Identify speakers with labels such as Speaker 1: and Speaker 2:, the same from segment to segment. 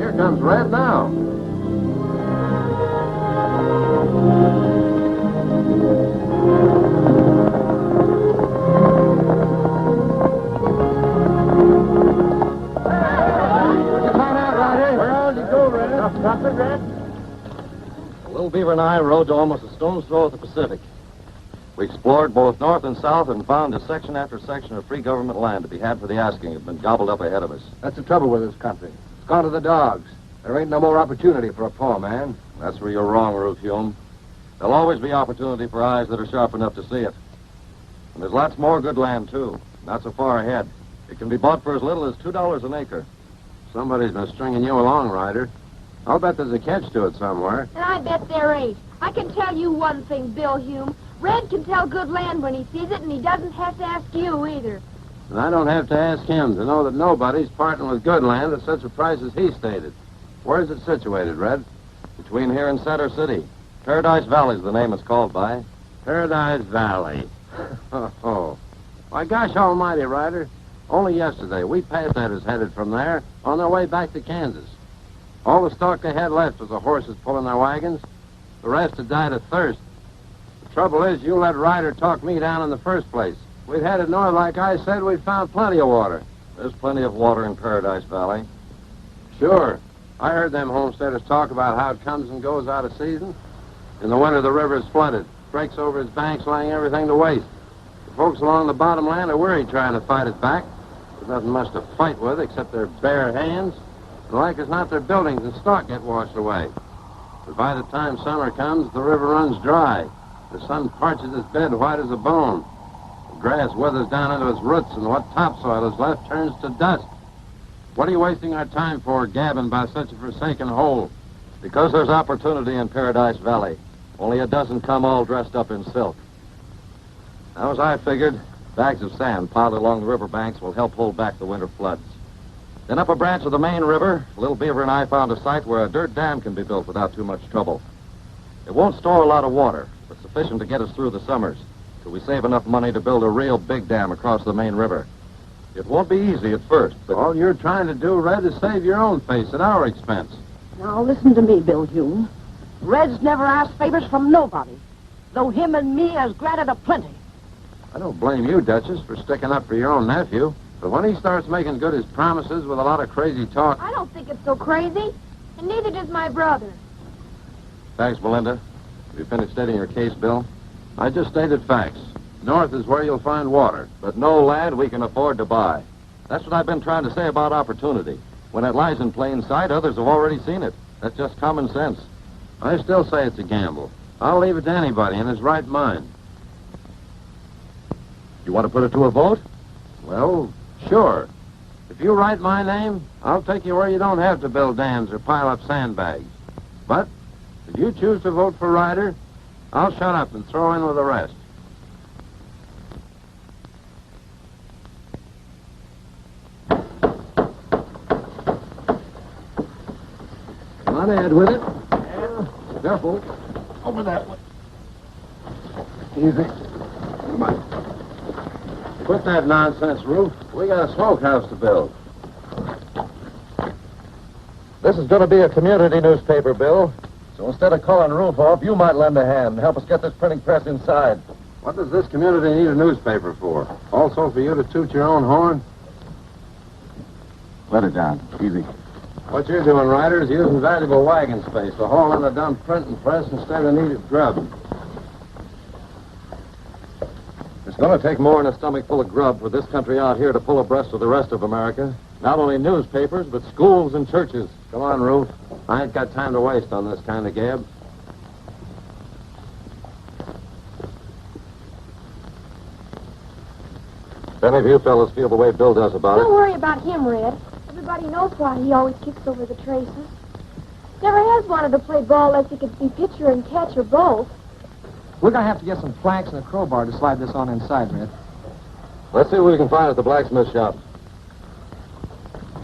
Speaker 1: Here comes Red now.
Speaker 2: Little Beaver and I rode to almost a stone's throw of the Pacific. We explored both north and south and found a section after section of free government land to be had for the asking had been gobbled up ahead of us.
Speaker 1: That's the trouble with this country. It's gone to the dogs. There ain't no more opportunity for a poor man.
Speaker 2: That's where you're wrong, Ruth Hume. There'll always be opportunity for eyes that are sharp enough to see it. And there's lots more good land, too. Not so far ahead. It can be bought for as little as $2 an acre.
Speaker 1: Somebody's been stringing you along, Ryder. I'll bet there's a catch to it somewhere.
Speaker 3: And I bet there ain't. I can tell you one thing, Bill Hume. Red can tell good land when he sees it, and he doesn't have to ask you either.
Speaker 1: And I don't have to ask him to know that nobody's parting with good land at such a price as he stated. Where's it situated, Red?
Speaker 2: Between here and Center City. Paradise Valley's the name it's called by.
Speaker 1: Paradise Valley. Oh. Why, gosh almighty, Ryder. Only yesterday, we passed headers headed from there on their way back to Kansas. All the stock they had left was the horses pulling their wagons. The rest had died of thirst. The trouble is, you let Ryder talk me down in the first place. We'd headed north, like I said, we'd found plenty of water.
Speaker 2: There's plenty of water in Paradise Valley.
Speaker 1: Sure. I heard them homesteaders talk about how it comes and goes out of season. In the winter, the river is flooded, breaks over its banks, laying everything to waste. The folks along the bottom land are worried trying to fight it back. There's nothing much to fight with except their bare hands. And like as not, their buildings and stock get washed away. But by the time summer comes, the river runs dry. The sun parches its bed white as a bone. The grass withers down into its roots, and what topsoil is left turns to dust. What are you wasting our time for, gabbing by such a forsaken hole?
Speaker 2: Because there's opportunity in Paradise Valley. Only it doesn't come all dressed up in silk. Now, as I figured, bags of sand piled along the riverbanks will help hold back the winter floods. Then up a branch of the main river, Little Beaver and I found a site where a dirt dam can be built without too much trouble. It won't store a lot of water, but sufficient to get us through the summers, till we save enough money to build a real big dam across the main river. It won't be easy at first, but...
Speaker 1: All you're trying to do, Red, is save your own face at our expense.
Speaker 4: Now, listen to me, Bill Hume. Red's never asked favors from nobody, though him and me has granted a plenty.
Speaker 1: I don't blame you, Duchess, for sticking up for your own nephew. But when he starts making good his promises with a lot of crazy talk...
Speaker 3: I don't think it's so crazy, and neither does my brother.
Speaker 2: Thanks, Melinda. Have you finished stating your case, Bill?
Speaker 1: I just stated facts. North is where you'll find water.
Speaker 2: But no land we can afford to buy. That's what I've been trying to say about opportunity. When it lies in plain sight, others have already seen it. That's just common sense.
Speaker 1: I still say it's a gamble. I'll leave it to anybody in his right mind.
Speaker 2: You want to put it to a vote?
Speaker 1: Well, sure. If you write my name, I'll take you where you don't have to build dams or pile up sandbags. But if you choose to vote for Ryder, I'll shut up and throw in with the rest. Come on, Ed, with it. Yeah. Careful. Over that way. Easy. Come on. Quit that nonsense, Ruth. We got a smokehouse to build.
Speaker 2: This is going to be a community newspaper, Bill. So instead of calling Ruth off, you might lend a hand and help us get this printing press inside.
Speaker 1: What does this community need a newspaper for? Also for you to toot your own horn?
Speaker 2: Let it down. Easy.
Speaker 1: What you're doing, Ryder, is using valuable wagon space to haul in a dumb printing press instead of needed grub.
Speaker 2: It's going to take more than a stomach full of grub for this country out here to pull abreast of the rest of America. Not only newspapers, but schools and churches.
Speaker 1: Come on, Ruth. I ain't got time to waste on this kind of gab.
Speaker 2: If any of you fellas feel the way Bill does about
Speaker 3: Don't
Speaker 2: it...
Speaker 3: worry about him, Red. Everybody knows why he always kicks over the traces. Never has wanted to play ball unless he could be pitcher and catch or both.
Speaker 5: We're going to have to get some planks and a crowbar to slide this on inside, Red.
Speaker 2: Let's see what we can find at the blacksmith shop.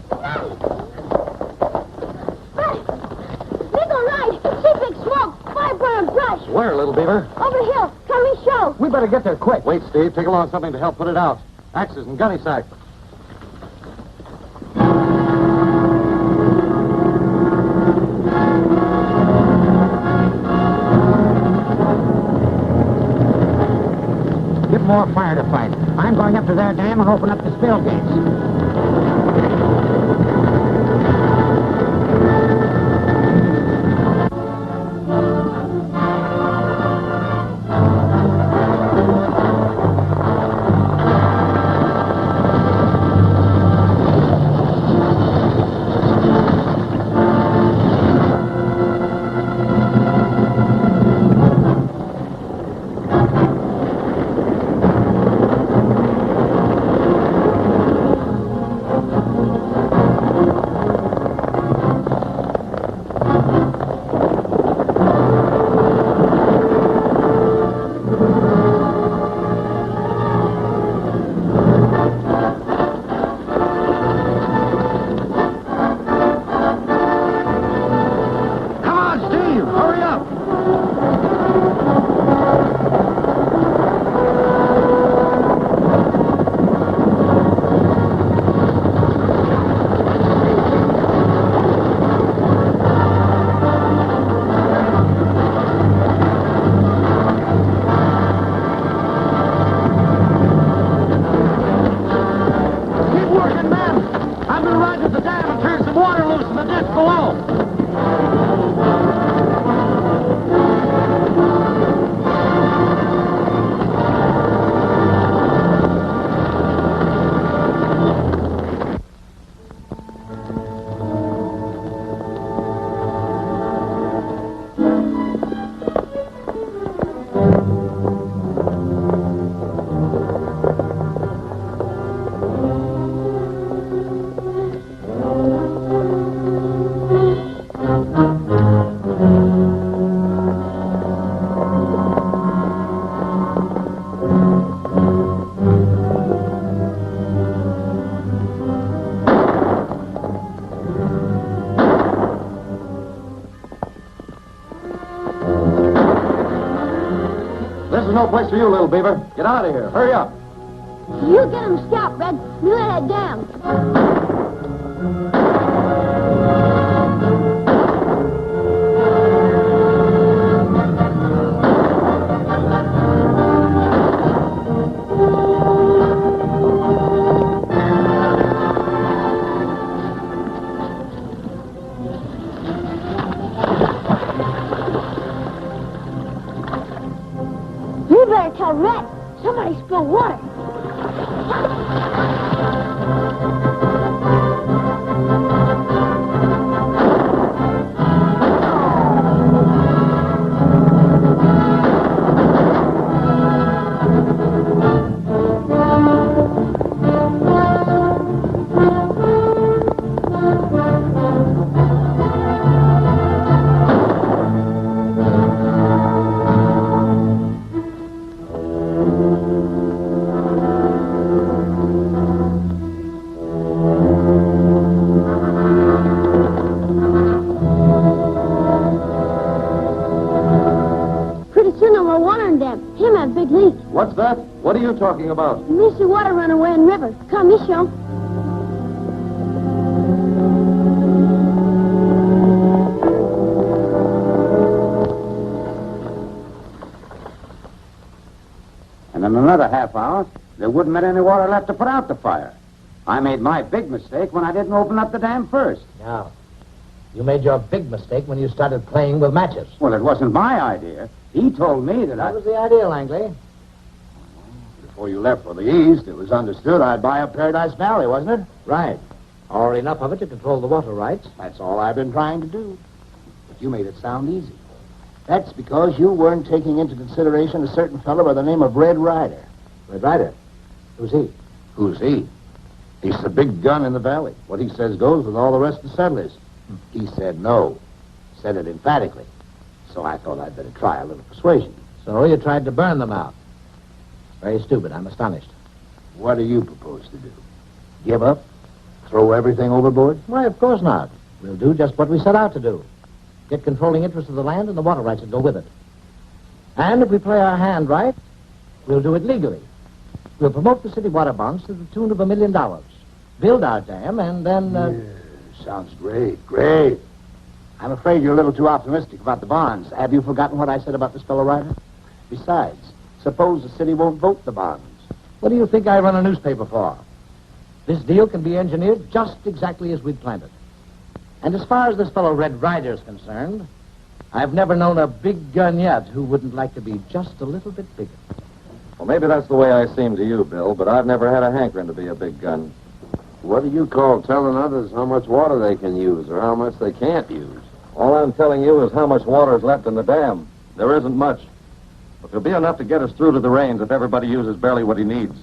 Speaker 3: Big all right. See big smoke. Fire burn brush.
Speaker 2: Where, Little Beaver?
Speaker 3: Over the hill. Come and show.
Speaker 5: We better get there quick.
Speaker 2: Wait, Steve. Take along something to help put it out. Axes and gunny sack.
Speaker 6: to their dam and open up the spill gates.
Speaker 2: No place for you, little beaver. Get out of here. Hurry up.
Speaker 3: You get him stopped, Red. You let it down. You better tell Red. Somebody spilled water.
Speaker 2: What's that? What are you talking about?
Speaker 3: You miss your water run away in river. Come, you show.
Speaker 6: And in another half hour, there wouldn't be any water left to put out the fire. I made my big mistake when I didn't open up the dam first.
Speaker 5: Now, you made your big mistake when you started playing with matches.
Speaker 6: Well, it wasn't my idea. He told me that
Speaker 5: That was the idea, Langley.
Speaker 7: Before you left for the east, it was understood I'd buy up Paradise Valley, wasn't it?
Speaker 5: Right. Or enough of it to control the water rights.
Speaker 7: That's all I've been trying to do. But you made it sound easy. That's because you weren't taking into consideration a certain fellow by the name of Red Ryder.
Speaker 5: Red Ryder? Who's he?
Speaker 7: Who's he? He's the big gun in the valley. What he says goes with all the rest of the settlers. He said no. Said it emphatically. So I thought I'd better try a little persuasion.
Speaker 5: So you tried to burn them out. Very stupid. I'm astonished.
Speaker 7: What do you propose to do? Give up? Throw everything overboard?
Speaker 5: Why, of course not. We'll do just what we set out to do. Get controlling interest of the land and the water rights that go with it. And if we play our hand right, we'll do it legally. We'll promote the city water bonds to the tune of $1 million. Build our dam, and then...
Speaker 7: Yeah, sounds great, great. I'm afraid you're a little too optimistic about the bonds. Have you forgotten what I said about this fellow Ryder? Besides, suppose the city won't vote the bonds.
Speaker 5: What do you think I run a newspaper for? This deal can be engineered just exactly as we'd planned it. And as far as this fellow Red Ryder's concerned, I've never known a big gun yet who wouldn't like to be just a little bit bigger.
Speaker 2: Well, maybe that's the way I seem to you, Bill, but I've never had a hankering to be a big gun.
Speaker 1: What do you call telling others how much water they can use or how much they can't use?
Speaker 2: All I'm telling you is how much water is left in the dam. There isn't much. But there'll be enough to get us through to the rains if everybody uses barely what he needs.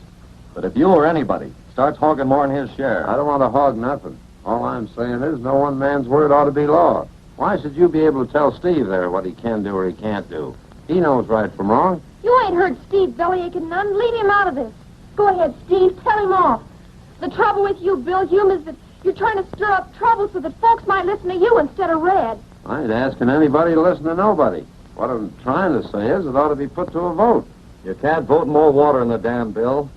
Speaker 2: But if you or anybody starts hogging more than his share...
Speaker 1: I don't want to hog nothing. All I'm saying is no one man's word ought to be law. Why should you be able to tell Steve there what he can do or he can't do? He knows right from wrong.
Speaker 3: You ain't heard Steve bellyaching none. Leave him out of this. Go ahead, Steve. Tell him off. The trouble with you, Bill Hume, is that you're trying to stir up trouble so that folks might listen to you instead of Red.
Speaker 1: I ain't asking anybody to listen to nobody. What I'm trying to say is it ought to be put to a vote.
Speaker 2: You can't vote more water in the dam, Bill.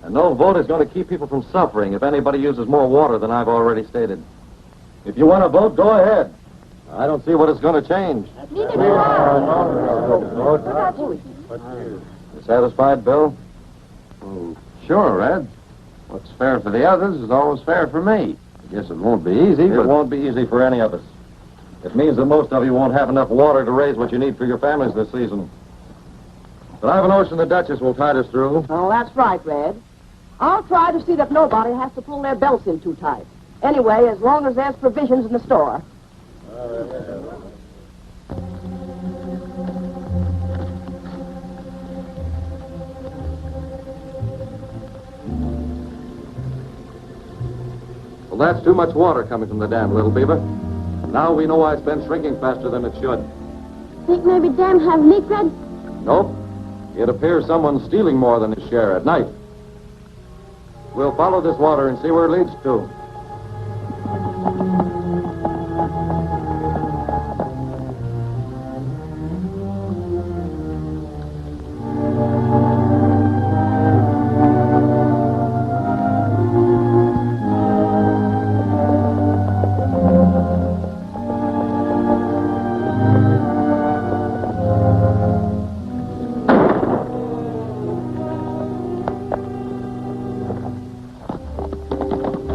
Speaker 2: And no vote is going to keep people from suffering if anybody uses more water than I've already stated. If you want to vote, go ahead. I don't see what it's going to change.
Speaker 3: Neither do I.
Speaker 2: You satisfied, Bill?
Speaker 1: Oh, sure, Red. What's fair for the others is always fair for me. I guess it won't be easy,
Speaker 2: It won't be easy for any of us. It means that most of you won't have enough water to raise what you need for your families this season. But I have a notion the Duchess will tide us through.
Speaker 4: Oh, that's right, Red. I'll try to see that nobody has to pull their belts in too tight. Anyway, as long as there's provisions in the store.
Speaker 2: Well, that's too much water coming from the dam, Little Beaver. Now we know why it's been shrinking faster than it should.
Speaker 3: Think maybe dam have leak, Red?
Speaker 2: Nope. It appears someone's stealing more than his share at night. We'll follow this water and see where it leads to.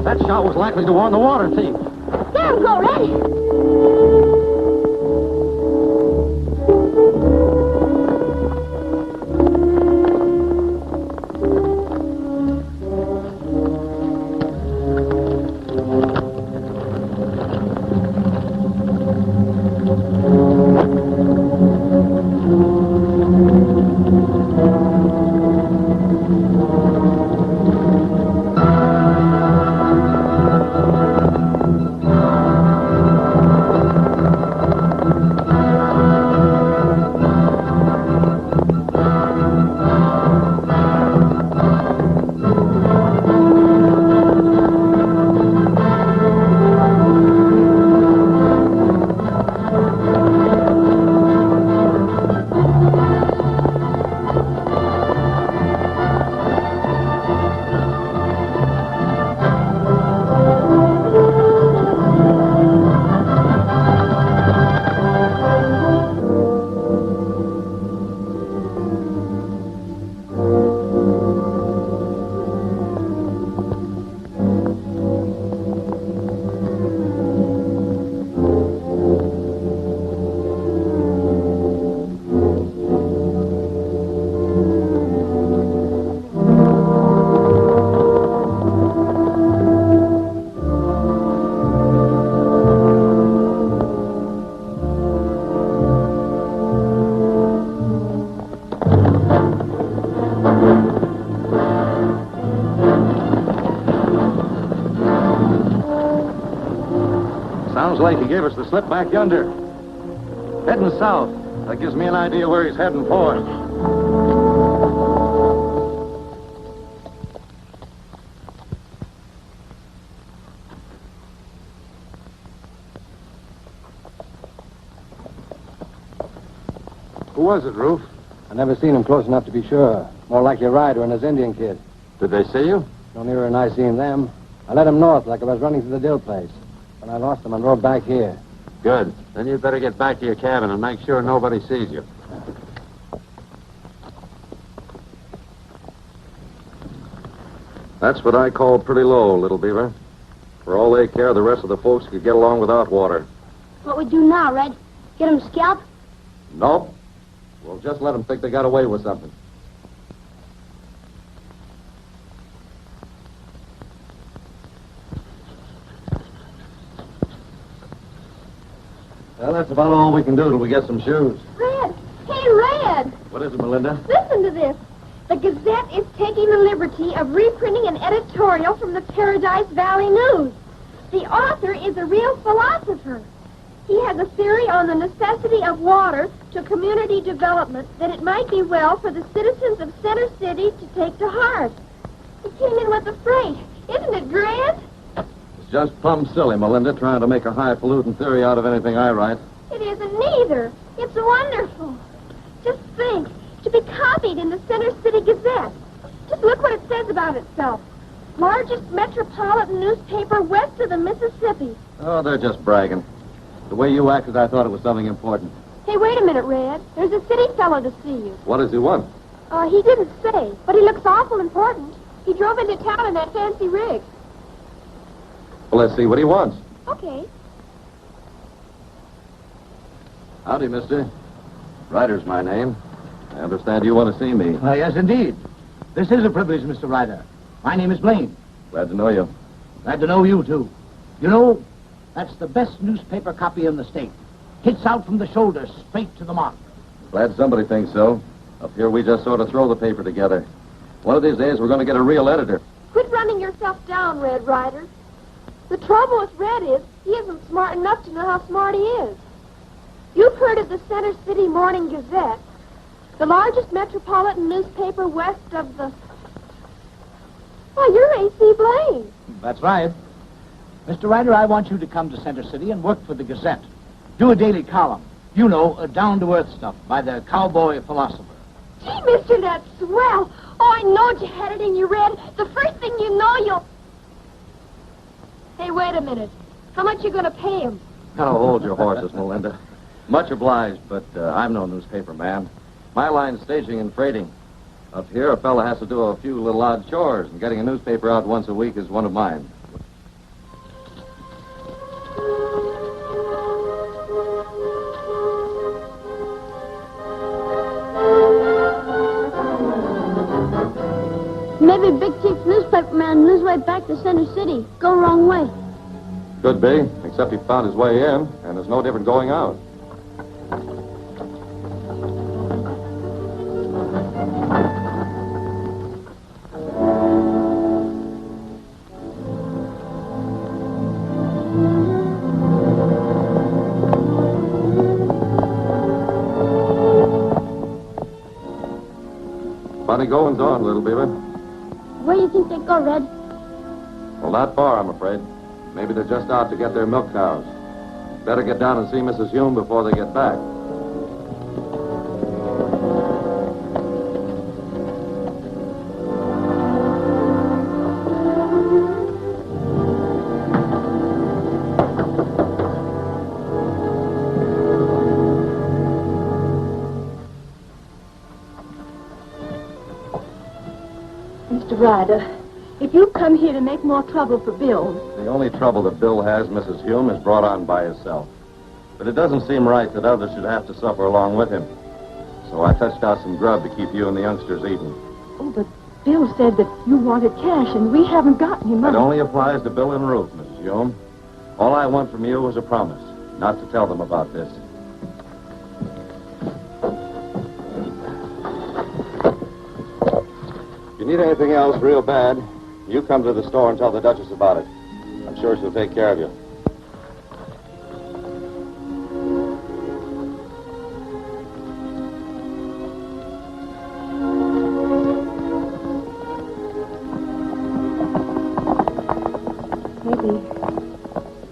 Speaker 5: That shot was likely to warn the water thief.
Speaker 3: There we go, Red.
Speaker 2: Sounds like he gave us the slip back yonder. Heading south. That gives me an idea where he's heading for.
Speaker 1: Who was it, Roof?
Speaker 8: I never seen him close enough to be sure. More likely a rider and his Indian kid.
Speaker 1: Did they see you?
Speaker 8: No nearer than I seen them. I led him north like I was running to the Dill place. When I lost him and rode back here.
Speaker 1: Good. Then you'd better get back to your cabin and make sure nobody sees you.
Speaker 2: That's what I call pretty low, little beaver. For all they care, the rest of the folks could get along without water.
Speaker 3: What we do now, Red? Get him scalped?
Speaker 2: Nope. We'll just let them think they got away with something. Well, that's about all we can do till we get some shoes.
Speaker 3: Red! Hey, Red!
Speaker 2: What is it, Melinda?
Speaker 3: Listen to this. The Gazette is taking the liberty of reprinting an editorial from the Paradise Valley News. The author is a real philosopher. He has a theory on the necessity of water to community development that it might be well for the citizens of Center City to take to heart. He came in with the freight. Isn't it grand?
Speaker 2: It's just plumb silly, Melinda, trying to make a highfalutin theory out of anything I write.
Speaker 3: It isn't neither. It's wonderful. Just think, to be copied in the Center City Gazette. Just look what it says about itself. Largest metropolitan newspaper west of the Mississippi.
Speaker 2: Oh, they're just bragging. The way you acted, I thought it was something important.
Speaker 3: Hey, wait a minute, Red. There's a city fellow to see you.
Speaker 2: What does he want?
Speaker 3: He didn't say, but he looks awful important. He drove into town in that fancy rig.
Speaker 2: Well, let's see what he wants.
Speaker 3: Okay.
Speaker 2: Howdy, mister. Ryder's my name. I understand you want to see me.
Speaker 5: Yes, indeed. This is a privilege, Mr. Ryder. My name is Blaine.
Speaker 2: Glad to know you.
Speaker 5: Glad to know you, too. You know, that's the best newspaper copy in the state. Hits out from the shoulder, straight to the mark.
Speaker 2: Glad somebody thinks so. Up here, we just sort of throw the paper together. One of these days, we're going to get a real editor.
Speaker 3: Quit running yourself down, Red Ryder. The trouble with Red is he isn't smart enough to know how smart he is. You've heard of the Center City Morning Gazette, the largest metropolitan newspaper west of the... Why, you're A.C. Blaine.
Speaker 5: That's right. Mr. Ryder, I want you to come to Center City and work for the Gazette. Do a daily column. You know, down-to-earth stuff by the cowboy philosopher.
Speaker 3: Gee, mister, that's swell. Oh, I knowed you had it in your Red. The first thing you know, you'll... Hey, wait a minute. How much you gonna pay him?
Speaker 2: Now, hold your horses, Melinda. Much obliged, but I'm no newspaper man. My line's staging and freighting. Up here, a fella has to do a few little odd chores, and getting a newspaper out once a week is one of mine.
Speaker 3: Maybe Big Chief's newspaper man on his way back to Center City. Go wrong way.
Speaker 2: Could be, except he found his way in, and there's no different going out. Funny goings on, little beaver.
Speaker 3: Where do you think they go, Red?
Speaker 2: Well, not far, I'm afraid. Maybe they're just out to get their milk cows. Better get down and see Mrs. Hume before they get back.
Speaker 4: Mr. Ryder, if you come here to make more trouble for Bill...
Speaker 2: The only trouble that Bill has, Mrs. Hume, is brought on by himself. But it doesn't seem right that others should have to suffer along with him. So I fetched out some grub to keep you and the youngsters eating.
Speaker 4: Oh, but Bill said that you wanted cash, and we haven't got any
Speaker 2: It
Speaker 4: money.
Speaker 2: only applies to Bill and Ruth, Mrs. Hume. All I want from you is a promise, not to tell them about this. If you need anything else real bad, you come to the store and tell the Duchess about it. I'm sure she'll take care of you.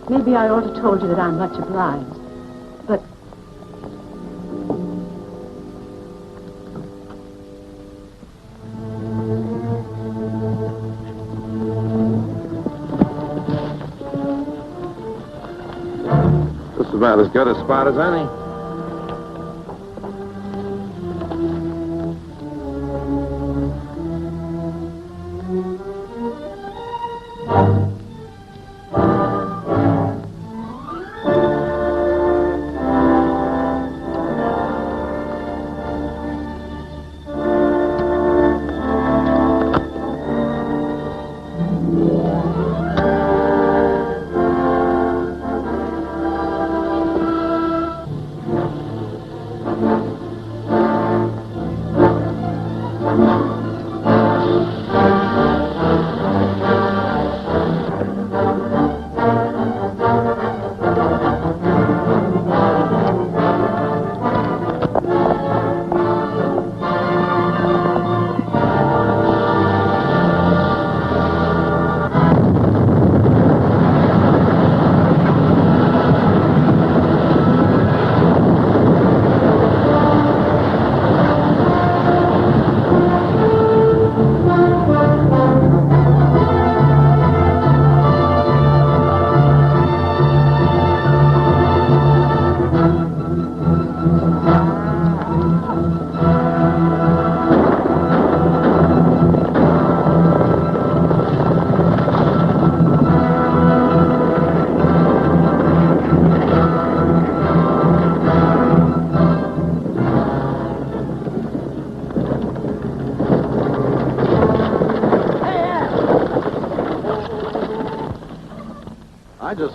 Speaker 4: Maybe I ought to told you that I'm much obliged. But
Speaker 1: This is about as good a spot as any.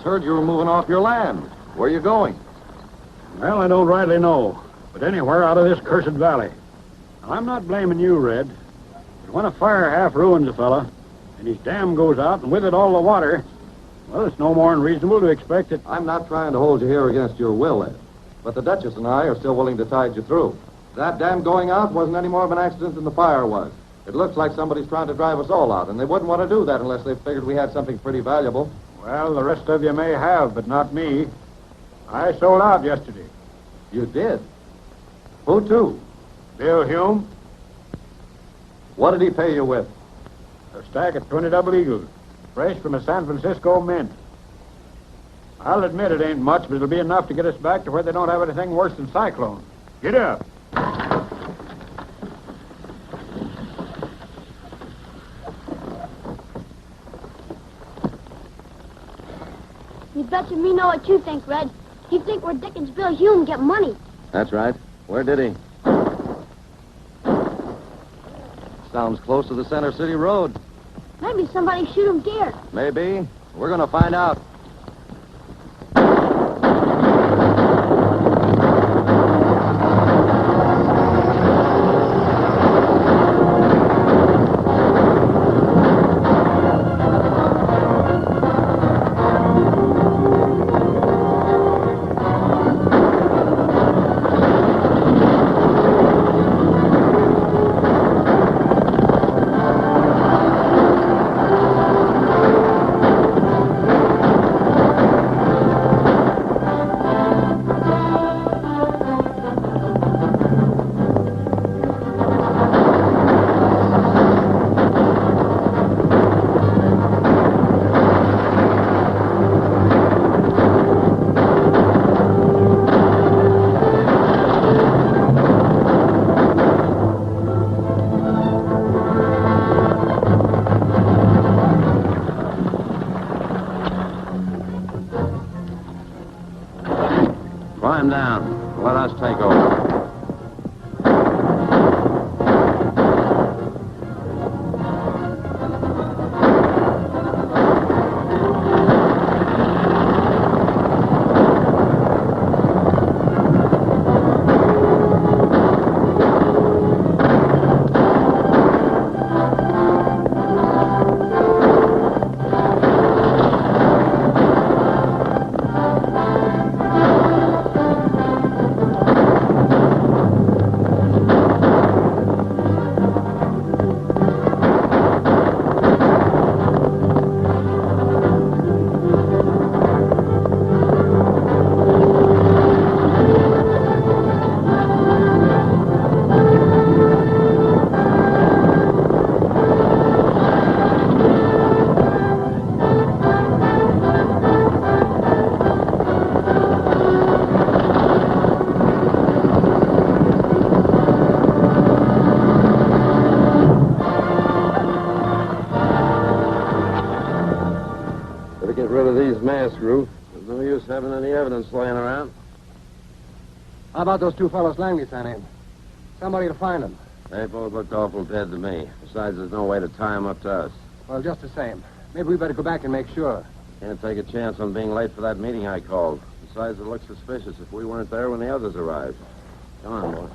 Speaker 2: just heard you were moving off your land. Where are you going?
Speaker 9: Well, I don't rightly know, but anywhere out of this cursed valley. Now, I'm not blaming you, Red, but when a fire half ruins a fella, and his dam goes out, and with it all the water, well, it's no more than reasonable to expect that...
Speaker 2: I'm not trying to hold you here against your will, Ed. But the Duchess and I are still willing to tide you through. That dam going out wasn't any more of an accident than the fire was. It looks like somebody's trying to drive us all out, and they wouldn't want to do that unless they figured we had something pretty valuable.
Speaker 9: Well, the rest of you may have, but not me. I sold out yesterday.
Speaker 2: You did? Who to?
Speaker 9: Bill Hume,
Speaker 2: What did he pay you with?
Speaker 9: a stack of 20 double eagles, fresh from a San Francisco mint. I'll admit it ain't much, but it'll be enough to get us back to where they don't have anything worse than cyclones. Get up.
Speaker 3: You betcha me know what you think, Red. You think we're Dickens Bill Hume get money.
Speaker 2: That's right. Where did he? Sounds close to the Center City Road.
Speaker 3: Maybe somebody shoot him dead.
Speaker 2: Maybe. We're going to find out.
Speaker 1: Climb down. Let us take over. Ruth. There's no use having any evidence laying around.
Speaker 8: How about those two fellows Langley sent in? Somebody to find them.
Speaker 1: They both looked awful dead to me. Besides, there's no way to tie them up to us.
Speaker 8: Well, just the same. Maybe we better go back and make sure.
Speaker 1: Can't take a chance on being late for that meeting I called. Besides, it looks suspicious if we weren't there when the others arrived. Come on, boy.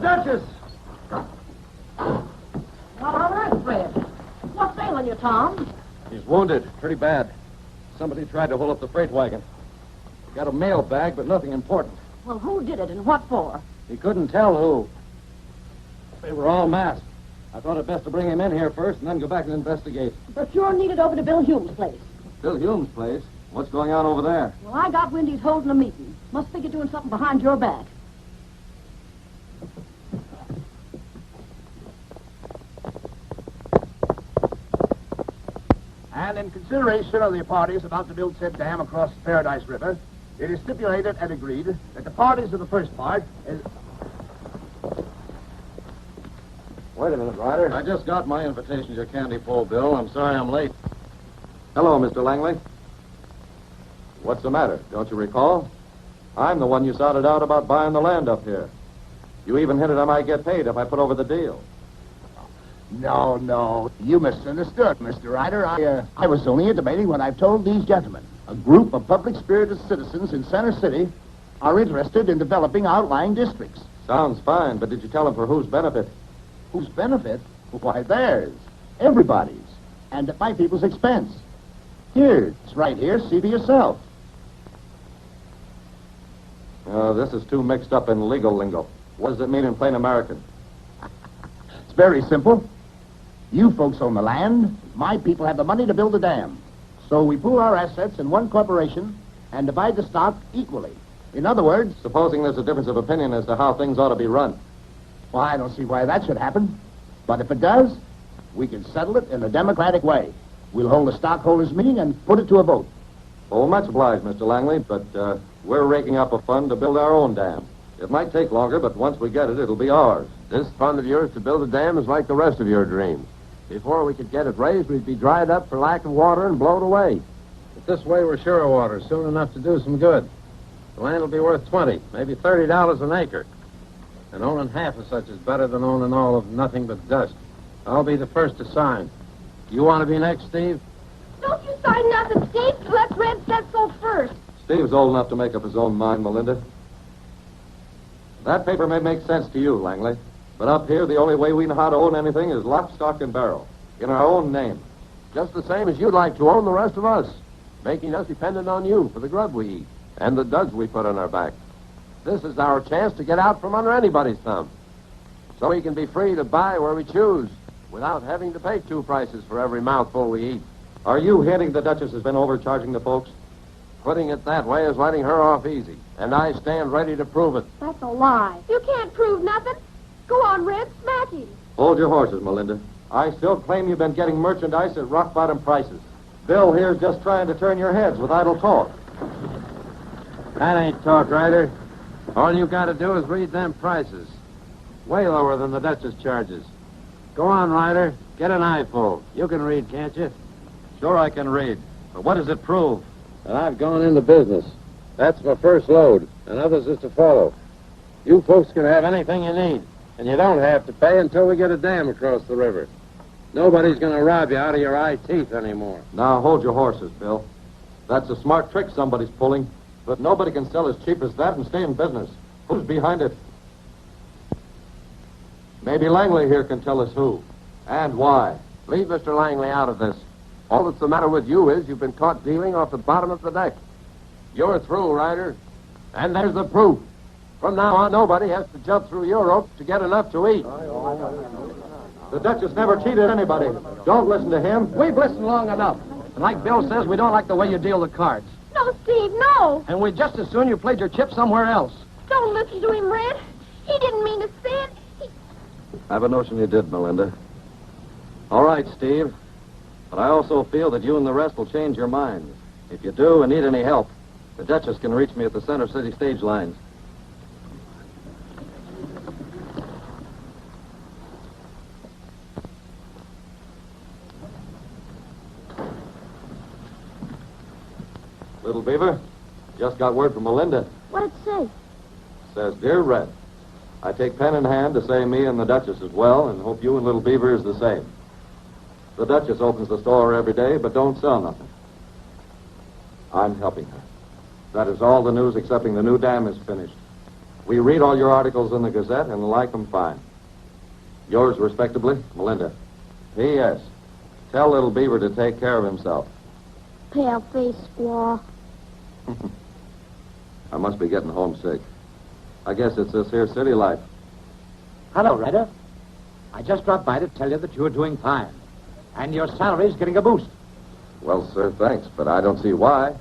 Speaker 9: Duchess!
Speaker 4: Well, all right, Fred. What's ailing you, Tom?
Speaker 2: He's wounded. Pretty bad. Somebody tried to hold up the freight wagon. Got a mail bag, but nothing important.
Speaker 4: Well, who did it and what for?
Speaker 2: He couldn't tell who. They were all masked. I thought it best to bring him in here first and then go back and investigate.
Speaker 4: But you're needed over to Bill Hume's place.
Speaker 2: Bill Hume's place? What's going on over there?
Speaker 4: Well, I got wind he's holding a meeting. Must think you're doing something behind your back.
Speaker 7: And in consideration of the parties about to build said dam across the Paradise River, it is stipulated and agreed that the parties of the first part is...
Speaker 2: Wait a minute, Ryder. I just got my invitation to your candy pull, Bill. I'm sorry I'm late. Hello, Mr. Langley. What's the matter? Don't you recall? I'm the one you sounded out about buying the land up here. You even hinted I might get paid if I put over the deal.
Speaker 7: No. You misunderstood, Mr. Ryder. I was only intimating what I've told these gentlemen. A group of public-spirited citizens in Center City are interested in developing outlying districts.
Speaker 2: Sounds fine, but did you tell them for whose benefit?
Speaker 7: Whose benefit? Why, theirs. Everybody's. And at my people's expense. Here, it's right here. See for yourself.
Speaker 2: This is too mixed up in legal lingo. What does it mean in plain American?
Speaker 7: It's very simple. You folks own the land. My people have the money to build the dam. So we pool our assets in one corporation and divide the stock equally. In other words...
Speaker 2: Supposing there's a difference of opinion as to how things ought to be run.
Speaker 7: Well, I don't see why that should happen. But if it does, we can settle it in a democratic way. We'll hold a stockholders' meeting and put it to a vote.
Speaker 2: Oh, much obliged, Mr. Langley, but we're raking up a fund to build our own dam. It might take longer, but once we get it, it'll be ours.
Speaker 1: This fund of yours to build a dam is like the rest of your dreams. Before we could get it raised, we'd be dried up for lack of water and blown away. But this way, we're sure of water soon enough to do some good. The land will be worth $20, maybe $30 an acre. And owning half of such is better than owning all of nothing but dust. I'll be the first to sign. You want to be next, Steve?
Speaker 3: Don't you sign nothing, Steve. Let Red say so first.
Speaker 2: Steve's old enough to make up his own mind, Melinda. That paper may make sense to you, Langley. But up here, the only way we know how to own anything is lock, stock, and barrel. In our own name.
Speaker 1: Just the same as you'd like to own the rest of us. Making us dependent on you for the grub we eat and the duds we put on our back. This is our chance to get out from under anybody's thumb. So we can be free to buy where we choose without having to pay two prices for every mouthful we eat.
Speaker 2: Are you hinting the Duchess has been overcharging the folks?
Speaker 1: Putting it that way is letting her off easy, and I stand ready to prove it.
Speaker 3: That's a lie. You can't prove nothing. Go on, Red, smack him.
Speaker 2: Hold your horses, Melinda. I still claim you've been getting merchandise at rock-bottom prices. Bill here's just trying to turn your heads with idle talk.
Speaker 1: That ain't talk, Ryder. All you got to do is read them prices. Way lower than the Duchess charges. Go on, Ryder. Get an eyeful. You can read, can't you?
Speaker 2: Sure I can read. But what does it prove?
Speaker 1: And I've gone into business. That's my first load, and others is to follow. You folks can have anything you need, and you don't have to pay until we get a dam across the river. Nobody's going to rob you out of your eye teeth anymore.
Speaker 2: Now, hold your horses, Bill. That's a smart trick somebody's pulling, but nobody can sell as cheap as that and stay in business. Who's behind it? Maybe Langley here can tell us who and why.
Speaker 1: Leave Mr. Langley out of this. All that's the matter with you is you've been caught dealing off the bottom of the deck. You're through, Ryder. And there's the proof. From now on, nobody has to jump through your rope to get enough to eat.
Speaker 2: The Duchess never cheated anybody. Don't listen to him.
Speaker 8: We've listened long enough. And like Bill says, we don't like the way you deal the cards.
Speaker 3: No, Steve, no.
Speaker 8: And we'd just as soon you played your chips somewhere else.
Speaker 3: Don't listen to him, Red. He didn't mean to say it.
Speaker 2: I have a notion you did, Melinda. All right, Steve. But I also feel that you and the rest will change your minds. If you do and need any help, the Duchess can reach me at the Center City stage lines. Little Beaver, just got word from Melinda.
Speaker 3: What'd it say?
Speaker 2: Says, Dear Red, I take pen in hand to say me and the Duchess as well, and hope you and Little Beaver is the same. The Duchess opens the store every day, but don't sell nothing. I'm helping her. That is all the news excepting the new dam is finished. We read all your articles in the Gazette and like them fine. Yours respectably, Melinda. P.S. Tell Little Beaver to take care of himself.
Speaker 3: Pale-faced squaw.
Speaker 2: I must be getting homesick. I guess it's this here city life.
Speaker 5: Hello, Ryder. I just dropped by to tell you that you're doing fine. And your salary's getting a boost.
Speaker 2: Well, sir, thanks, but I don't see why.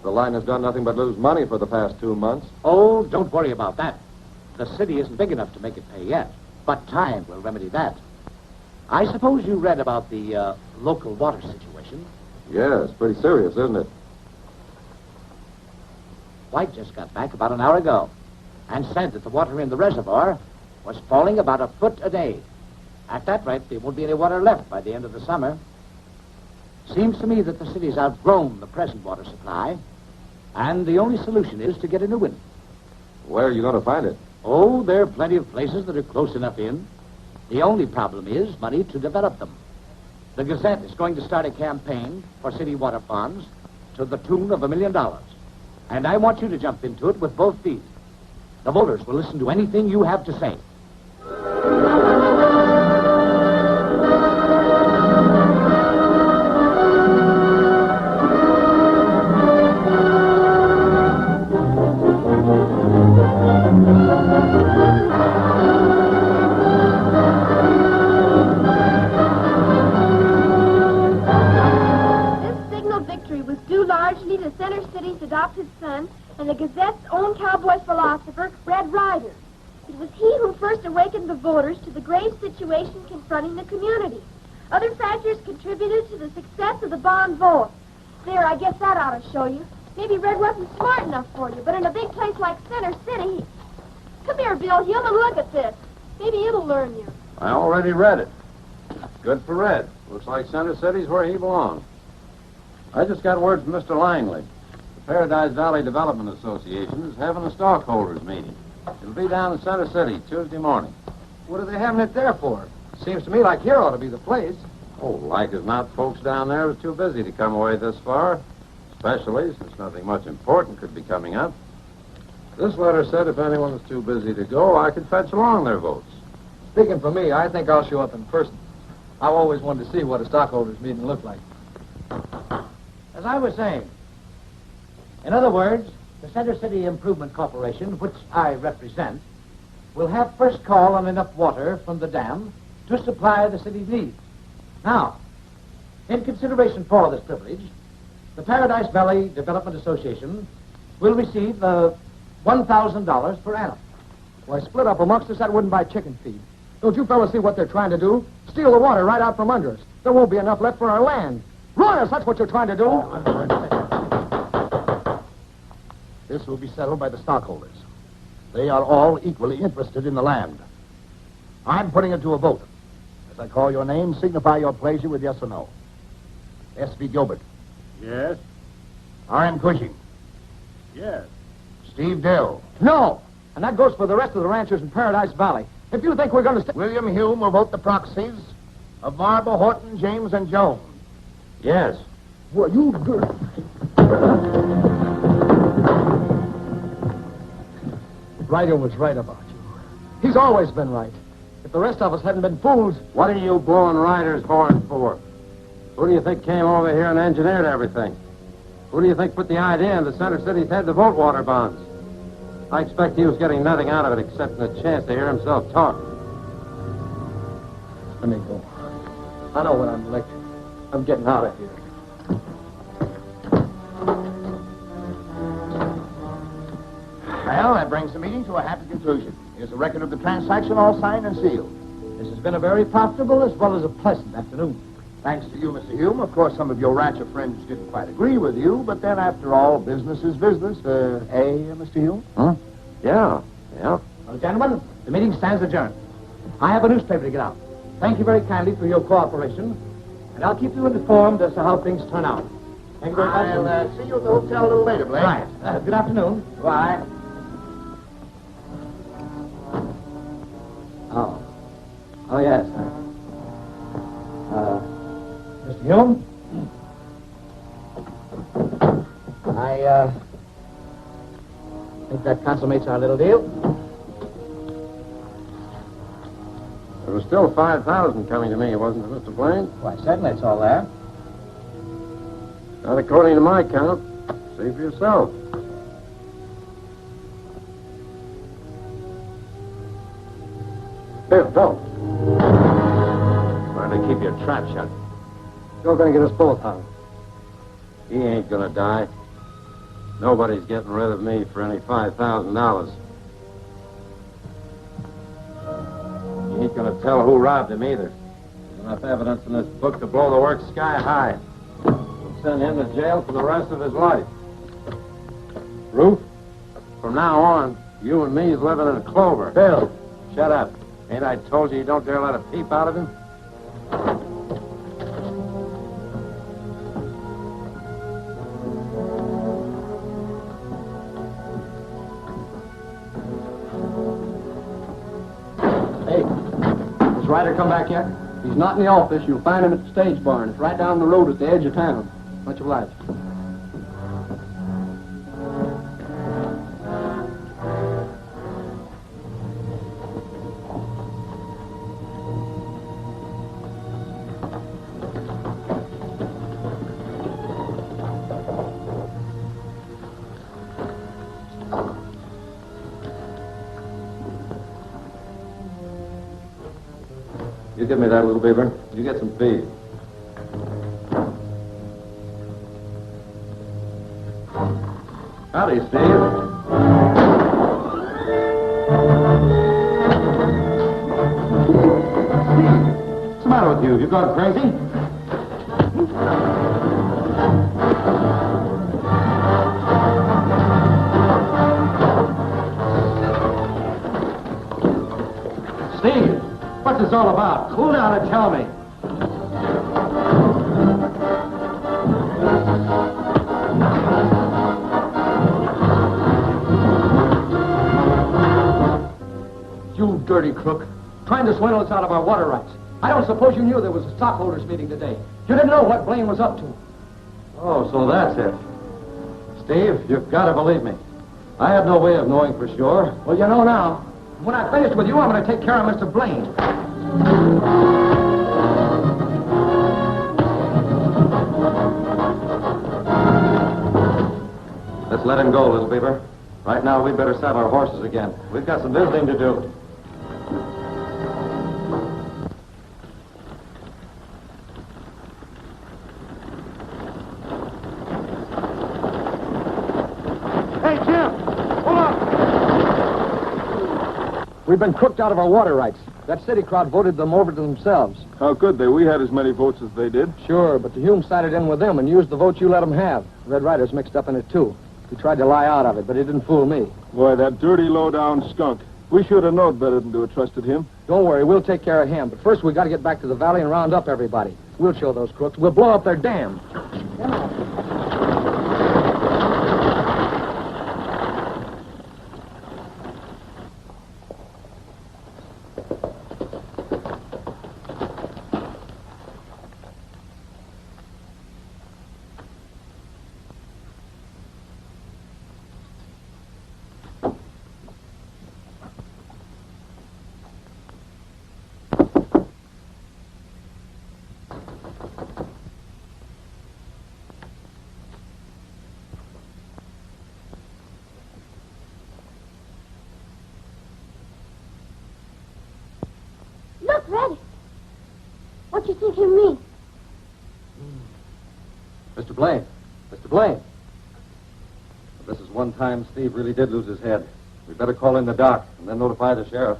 Speaker 2: The line has done nothing but lose money for the past 2 months.
Speaker 5: Oh, don't worry about that. The city isn't big enough to make it pay yet. But time will remedy that. I suppose you read about the local water situation.
Speaker 2: Yeah, it's pretty serious, isn't it?
Speaker 5: White just got back about an hour ago and said that the water in the reservoir was falling about a foot a day. At that rate, there won't be any water left by the end of the summer. Seems to me that the city's outgrown the present water supply, and the only solution is to get a new one.
Speaker 2: Where are you going to find it?
Speaker 5: Oh, there are plenty of places that are close enough in. The only problem is money to develop them. The Gazette is going to start a campaign for city water bonds to the tune of $1 million. And I want you to jump into it with both feet. The voters will listen to anything you have to say.
Speaker 3: Adopted son and the Gazette's own cowboy philosopher, Red Ryder. It was he who first awakened the voters to the grave situation confronting the community. Other factors contributed to the success of the bond vote. There, I guess that ought to show you. Maybe Red wasn't smart enough for you, but in a big place like Center City... Come here, Bill Hume, and look at this. Maybe it'll learn you.
Speaker 1: I already read it. Good for Red. Looks like Center City's where he belongs. I just got word from Mr. Langley. Paradise Valley Development Association is having a stockholders meeting. It'll be down in Center City Tuesday morning.
Speaker 8: What are they having it there for? Seems to me like here ought to be the place.
Speaker 1: Oh, like as not, folks down there are too busy to come away this far, especially since nothing much important could be coming up. This letter said if anyone was too busy to go, I could fetch along their votes.
Speaker 8: Speaking for me, I think I'll show up in person. I've always wanted to see what a stockholders meeting looked like.
Speaker 5: As I was saying, in other words, the Center City Improvement Corporation, which I represent, will have first call on enough water from the dam to supply the city's needs. Now, in consideration for this privilege, the Paradise Valley Development Association will receive $1,000 per annum.
Speaker 8: Why, split up amongst us, that wouldn't buy chicken feed. Don't you fellas see what they're trying to do? Steal the water right out from under us. There won't be enough left for our land. Ruin us, that's what you're trying to do. This will be settled by the stockholders. They are all equally interested in the land. I'm putting it to a vote. As I call your name, signify your pleasure with yes or no. S.V. Gilbert.
Speaker 9: Yes?
Speaker 8: R.M. Cushing.
Speaker 9: Yes.
Speaker 8: Steve Dill. No! And that goes for the rest of the ranchers in Paradise Valley. If you think we're going to... William Hume will vote the proxies of Marble, Horton, James, and Jones.
Speaker 1: Yes.
Speaker 8: Well, you good. Ryder was right about you. He's always been right. If the rest of us hadn't been fools...
Speaker 1: What are you blowing Ryder's horn for? Who do you think came over here and engineered everything? Who do you think put the idea into Center City's head to vote water bonds? I expect he was getting nothing out of it except a chance to hear himself talk.
Speaker 8: Let me go. I know what I'm elected. I'm getting out of here. Well, that brings the meeting to a happy conclusion. Here's a record of the transaction, all signed and sealed.
Speaker 5: This has been a very profitable as well as a pleasant afternoon.
Speaker 8: Thanks to you, Mr. Hume. Of course, some of your rancher friends didn't quite agree with you, but then, after all, business is business. Mr. Hume?
Speaker 1: Huh? Yeah.
Speaker 5: Well, gentlemen, the meeting stands adjourned. I have a newspaper to get out. Thank you very kindly for your cooperation, and I'll keep you informed as to how things turn out. Thank you very much.
Speaker 8: I'll see you at the hotel a little later, Blake.
Speaker 5: Right. Good afternoon. Bye. Oh, yes. Mr. Hume? I think that consummates our little deal.
Speaker 1: There was still $5,000 coming to me, wasn't it, Mr. Blaine?
Speaker 5: Why, certainly it's all there.
Speaker 1: Not according to my count. See for yourself.
Speaker 8: Bill, don't.
Speaker 1: Trying to keep your trap shut.
Speaker 8: You're going to get us both hung.
Speaker 1: He ain't gonna die. Nobody's getting rid of me for any $5,000. You ain't gonna tell who robbed him either. There's enough evidence in this book to blow the works sky high. We'll send him to jail for the rest of his life. Ruth, from now on, you and me's living in a clover.
Speaker 8: Bill.
Speaker 1: Shut up. Ain't I told you don't dare let a peep out of him?
Speaker 10: Ryder come back yet?
Speaker 11: He's not in the office. You'll find him at the stage barn. It's right down the road at the edge of town. Much obliged.
Speaker 2: You give me that, little beaver. You get some feed. Howdy, Steve. What's the matter with you? You gone crazy? Steve, what's this all about? Cool down and tell me.
Speaker 10: You dirty crook. Trying to swindle us out of our water rights. I don't suppose you knew there was a stockholders meeting today. You didn't know what Blaine was up to.
Speaker 2: Oh, so that's it. Steve, you've got to believe me. I had no way of knowing for sure.
Speaker 10: Well, you know now. When I finish with you, I'm going to take care of Mr. Blaine.
Speaker 2: Let's let him go, little beaver. Right now, we'd better saddle our horses again. We've got some visiting to do.
Speaker 9: Hey, Jim! Hold on!
Speaker 10: We've been crooked out of our water rights. That city crowd voted them over to themselves.
Speaker 12: How could they? We had as many votes as they did.
Speaker 10: Sure, but the Hume sided in with them and used the votes you let them have. Red Ryder's mixed up in it, too. He tried to lie out of it, but he didn't fool me.
Speaker 12: Boy, that dirty, low-down skunk. We should have known better than to have trusted him.
Speaker 10: Don't worry, we'll take care of him. But first, we got to get back to the valley and round up everybody. We'll show those crooks. We'll blow up their dam.
Speaker 3: Look, Red. What do you think him mean?
Speaker 2: Mr. Blaine. Mr. Blaine. This is one time Steve really did lose his head. We'd better call in the doc and then notify the sheriff.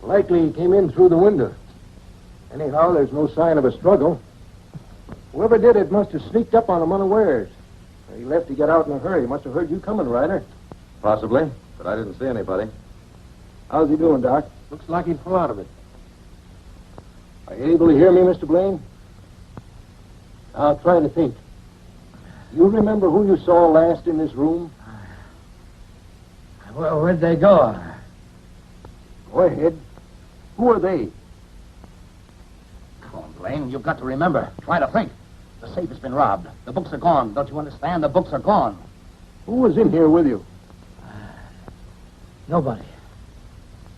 Speaker 7: Likely he came in through the window. Anyhow, there's no sign of a struggle. Whoever did it must have sneaked up on him unawares. He left to get out in a hurry. Must have heard you coming, Ryder.
Speaker 2: Possibly, but I didn't see anybody.
Speaker 7: How's he doing, Doc? Looks like he'd pull out of it. Are you able to hear me, Mr. Blaine? I'll try to think. You remember who you saw last in this room?
Speaker 5: Well, where'd they go?
Speaker 7: Go ahead. Who are they?
Speaker 8: Come on, Blaine. You've got to remember. Try to think. The safe has been robbed. The books are gone. Don't you understand? The books are gone.
Speaker 7: Who was in here with you?
Speaker 5: Nobody.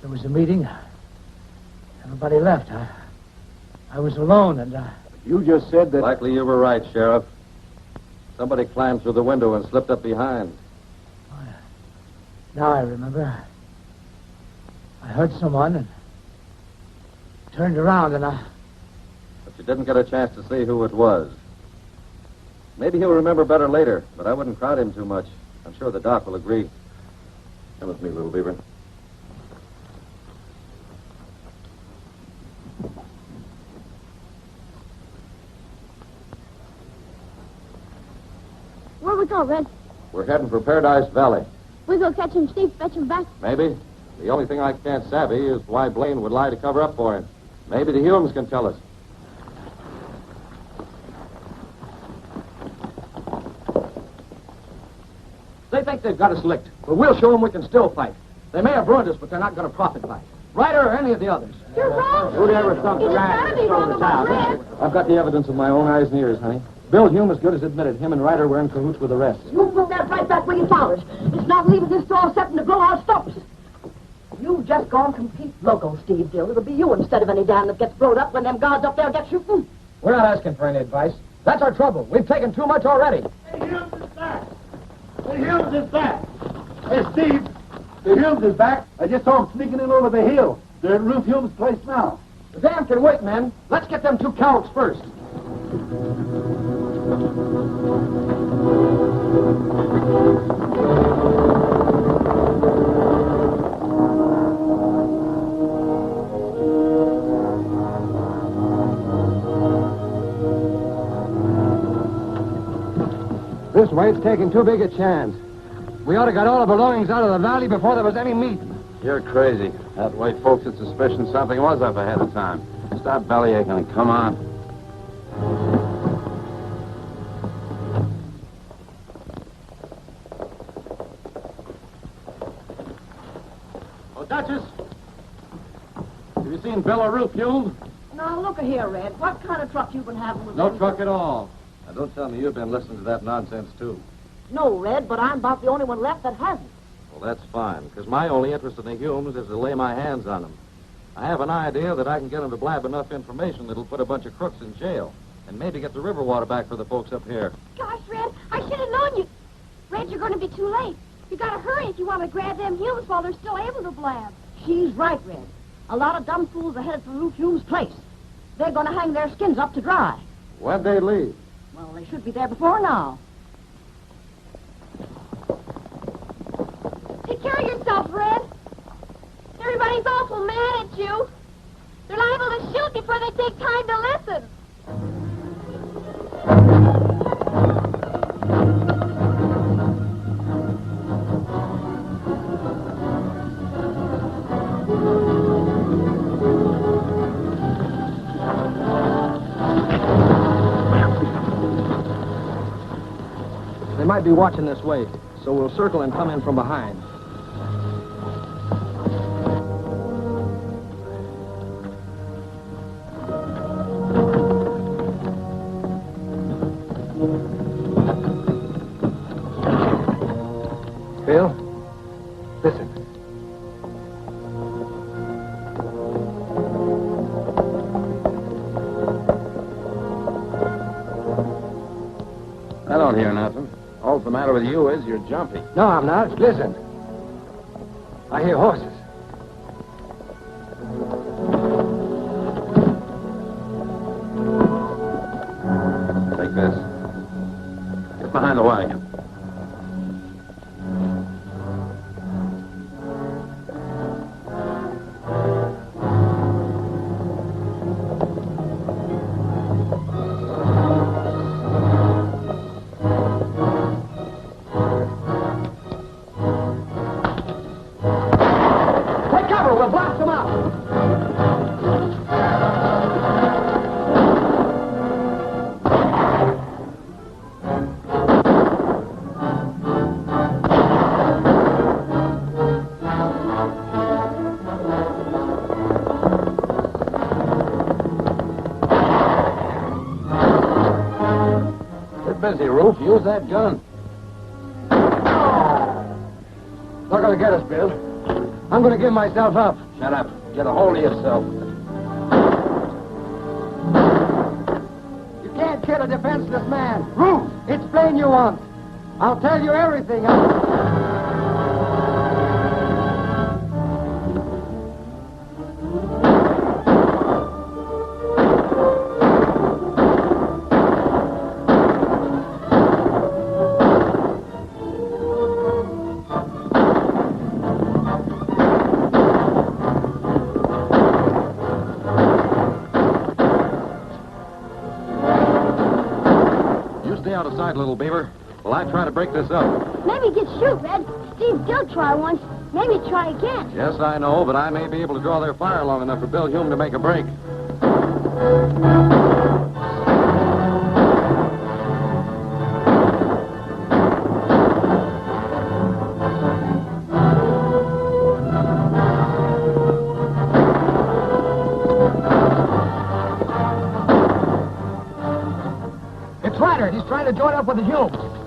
Speaker 5: There was a meeting. Everybody left. I was alone, and
Speaker 7: You just said that...
Speaker 2: Likely you were right, Sheriff. Somebody climbed through the window and slipped up behind.
Speaker 5: now I remember. I heard someone and turned around, and
Speaker 2: But you didn't get a chance to see who it was. Maybe he'll remember better later, but I wouldn't crowd him too much. I'm sure the doc will agree. Come with me, little beaver.
Speaker 3: Where we go, Red?
Speaker 2: We're heading for Paradise Valley.
Speaker 3: We go catch him, Steve, fetch him back.
Speaker 2: Maybe. The only thing I can't savvy is why Blaine would lie to cover up for him. Maybe the Humes can tell us.
Speaker 10: They think they've got us licked, but we'll show them we can still fight. They may have ruined us, but they're not going to profit by it. Ryder or any of the others.
Speaker 3: You're wrong.
Speaker 8: Who'd ever thump the
Speaker 3: You just
Speaker 8: rat
Speaker 3: gotta be wrong about Red.
Speaker 10: I've got the evidence of my own eyes and ears, honey. Bill Hume as good as admitted him and Ryder were in cahoots with the rest.
Speaker 4: You bring that right back where you found it. It's not leaving this store setting to blow our stops. You've just gone complete loco, Steve Dill. It'll be you instead of any dam that gets blowed up when them guards up there get shooting.
Speaker 10: We're not asking for any advice. That's our trouble. We've taken too much already.
Speaker 8: Hey, Humes is back. Hey, Humes is back. Hey, Steve. The Humes is back. I just saw him sneaking in over the hill. They're at Ruth Humes' place now.
Speaker 10: The dam can wait, men. Let's get them two cowards first.
Speaker 11: This wait's taking too big a chance. We ought to get all the belongings out of the valley before there was any meat.
Speaker 1: You're crazy. That way folks had suspicion something was up ahead of time. Stop bellyaching and come on.
Speaker 10: Oh, Duchess! Have you seen Bill or Ruth Hume?
Speaker 4: Now, look here, Red. What kind of truck you been having with
Speaker 2: No
Speaker 4: them?
Speaker 2: truck at all. Now, don't tell me you've been listening to that nonsense, too.
Speaker 4: No, Red, but I'm about the only one left that hasn't.
Speaker 2: Well, that's fine, because my only interest in the Humes is to lay my hands on them. I have an idea that I can get them to blab enough information that'll put a bunch of crooks in jail, and maybe get the river water back for the folks up here.
Speaker 3: Gosh, Red, I should have known you. Red, you're going to be too late. You got to hurry if you want to grab them Humes while they're still able to blab.
Speaker 4: She's right, Red. A lot of dumb fools are headed for Ruth Hume's place. They're going to hang their skins up to dry.
Speaker 2: When'd they leave?
Speaker 4: Well, they should be there before now.
Speaker 3: Take care of yourself, Red. Everybody's awful mad at you. They're liable to shoot before they take time to listen.
Speaker 10: They might be watching this way, so we'll circle and come in from behind. Bill, listen.
Speaker 1: I don't hear nothing. All the matter with you is you're jumpy.
Speaker 11: No, I'm not. Listen. I hear horses.
Speaker 1: Take this. Get behind the wagon.
Speaker 10: Take cover, we'll blast them out.
Speaker 1: You're busy, Ruth. Use that gun.
Speaker 11: Not going to get us, Bill. I'm going to give myself up.
Speaker 1: Shut up. Get a hold of yourself.
Speaker 11: You can't kill a defenseless man. Ruth, it's plain you want. I'll tell you everything.
Speaker 2: You stay out of sight, little beaver, while I try to break this up.
Speaker 3: Maybe get shoot, Red. Steve did try once. Maybe try again.
Speaker 2: Yes, I know, but I may be able to draw their fire long enough for Bill Hume to make a break.
Speaker 11: matter? He's trying to join up with the Humes.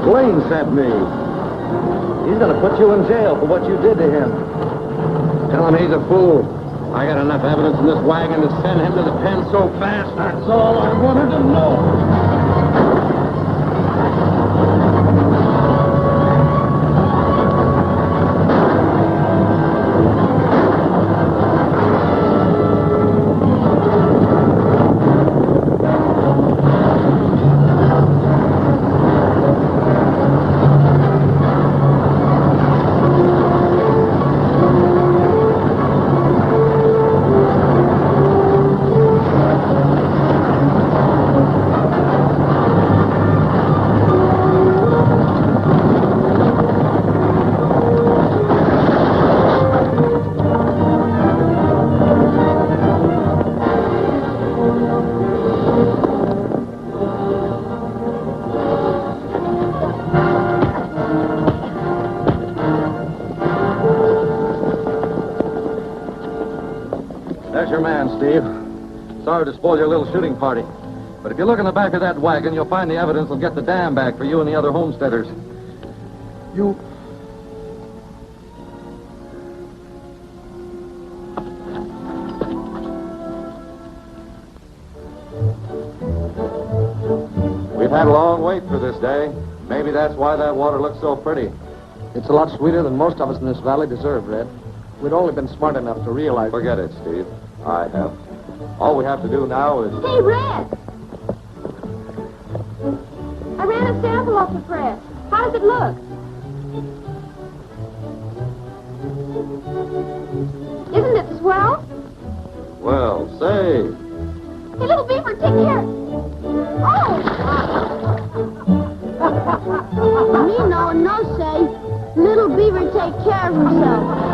Speaker 2: Blaine sent me. He's going to put you in jail for what you did to him.
Speaker 1: Tell him he's a fool. I got enough evidence in this wagon to send him to the pen so fast. That's all I wanted to know.
Speaker 2: There's your man, Steve. Sorry to spoil your little shooting party. But if you look in the back of that wagon, you'll find the evidence that'll get the dam back for you and the other homesteaders. You... We've had a long wait for this day. Maybe that's why that water looks so pretty.
Speaker 11: It's a lot sweeter than most of us in this valley deserve, Red. We'd only been smart enough to realize...
Speaker 2: Forget it, Steve. I have. All we have to do now is...
Speaker 3: Hey, Red! I ran a sample off the press. How does it look? Isn't it swell?
Speaker 2: Well, say...
Speaker 3: Hey, little beaver, take care. Oh! Me no say. Little beaver take care of himself.